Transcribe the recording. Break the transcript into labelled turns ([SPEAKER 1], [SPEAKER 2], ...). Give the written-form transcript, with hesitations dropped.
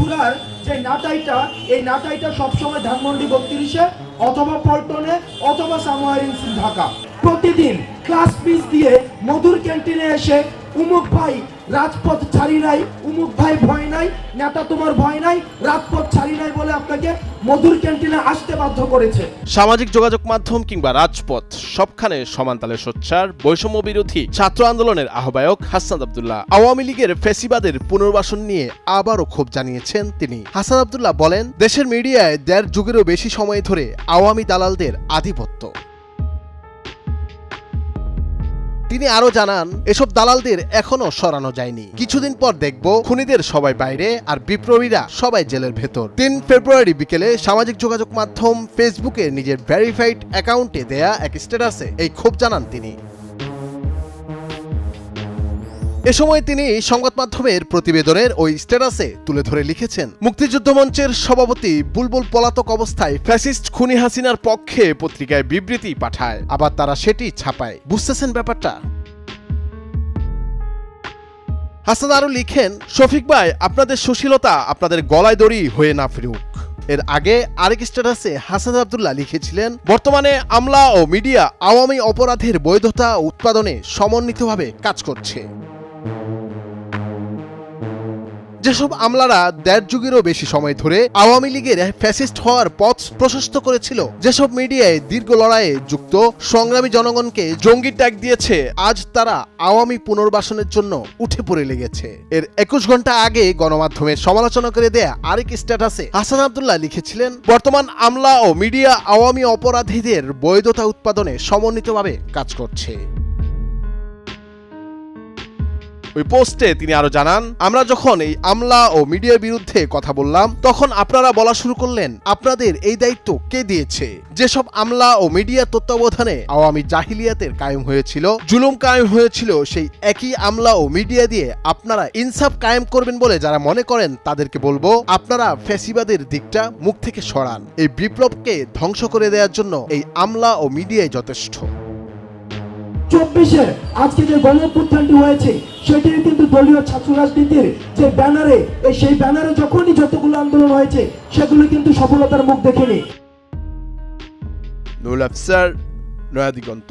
[SPEAKER 1] ঘোরার যে নাটাইটা, এই নাটাইটা সবসময় ধানমন্ডি 32-এ অথবা পল্টনে অথবা সামোয়ার ইন ঢাকা। প্রতিদিন ক্লাস পিস দিয়ে মধুর ক্যান্টিনে এসে উমুক ভাই রাজপথ ছাড়ি নাই, উমুক ভাই ভয় নাই, নেতা তোমার ভয় নাই, রাজপথ ছাড়ি নাই বলে আপনাকে মধুর ক্যান্টিনে আসতে বাধ্য করেছে।
[SPEAKER 2] সামাজিক যোগাযোগ মাধ্যম কিংবা রাজপথ সবখানে সমান তালে সোচ্চার বৈষম্য বিরোধী ছাত্র আন্দোলনের আহ্বায়ক হাসনাত আব্দুল্লাহ আওয়ামী লীগের ফ্যাসিবাদের পুনর্বাসন নিয়ে আবারও ক্ষোভ জানিয়েছেন তিনি। হাসনাত আব্দুল্লাহ বলেন, দেশের মিডিয়ায় 1.5 যুগেরও বেশি সময় ধরে আওয়ামী দালালদের আধিপত্য। তিনি আরো জানান, এসব দালালদের এখনো সরানো যায়নি। কিছুদিন পর দেখব খুনিদের সবাই বাইরে আর বিপ্লবীরা সবাই জেলের ভেতর। 3 ফেব্রুয়ারি বিকেলে সামাজিক যোগাযোগ মাধ্যম ফেসবুকে নিজের ভেরিফাইড অ্যাকাউন্টে দেয়া এক স্ট্যাটাসে এই ক্ষোভ জানান তিনি। এ সময় তিনি সংবাদ মাধ্যমের প্রতিবেদনের ওই স্ট্যাটাসে তুলে ধরে লিখেছেন, মুক্তিযুদ্ধ মঞ্চের সভাপতি বুলবুল পলাতক অবস্থায় ফ্যাসিস্ট খুনি হাসিনার পক্ষে পত্রিকায় বিবৃতি পাঠায়, আবার তারা সেটি ছাপায়। বুঝতেছেন ব্যাপারটা? হাসান আরো লিখেন, শফিক ভাই, আপনাদের সুশীলতা আপনাদের গলায় দড়ি হয়ে না ফিরুক। এর আগে আরেক স্ট্যাটাসে হাসনাত আব্দুল্লাহ লিখেছিলেন, বর্তমানে আমলা ও মিডিয়া আওয়ামী অপরাধের বৈধতা উৎপাদনে সমন্বিতভাবে কাজ করছে। যেসব আমলারা 1.5 যুগেরও বেশি সময় ধরে আওয়ামী লীগের ফ্যাসিস্ট হওয়ার পথ প্রশস্ত করেছিল, যেসব মিডিয়ায় দীর্ঘ লড়াইয়ে যুক্ত সংগ্রামী জনগণকে জঙ্গি ট্যাগ দিয়েছে, আজ তারা আওয়ামী পুনর্বাসনের জন্য উঠে পড়ে লেগেছে। এর 21 ঘন্টা আগে গণমাধ্যমের সমালোচনা করে দেয়া আরেক স্ট্যাটাসে হাসান আব্দুল্লাহ লিখেছিলেন, বর্তমান আমলা ও মিডিয়া আওয়ামী অপরাধীদের বৈধতা উৎপাদনে সমন্বিতভাবে কাজ করছে। ওই পোস্টে তিনি আরো জানান, আমরা যখন এই আমলা ও মিডিয়ার বিরুদ্ধে কথা বললাম, তখন আপনারা বলা শুরু করলেন, আপনাদের এই দায়িত্ব কে দিয়েছে? যেসব আমলা ও মিডিয়ার তত্ত্বাবধানে আওয়ামী জাহিলিয়াতের কায়েম হয়েছিল, জুলুম কায়েম হয়েছিল, সেই একই আমলা ও মিডিয়া দিয়ে আপনারা ইনসাফ কায়েম করবেন বলে যারা মনে করেন, তাদেরকে বলবো, আপনারা ফ্যাসিবাদের দিকটা মুখ থেকে সরান। এই বিপ্লবকে ধ্বংস করে দেওয়ার জন্য এই আমলা ও মিডিয়াই যথেষ্ট।
[SPEAKER 1] 24-এ আজকে যে গণঅভ্যুত্থানটি হয়েছে, সেটির কিন্তু দলীয় ছাত্র রাজনীতির যে ব্যানারে, সেই ব্যানারে যখনই যতগুলো আন্দোলন হয়েছে, সেগুলো কিন্তু সফলতার মুখ দেখেনি।
[SPEAKER 2] নুরুল আফসার, নয়া দিগন্ত।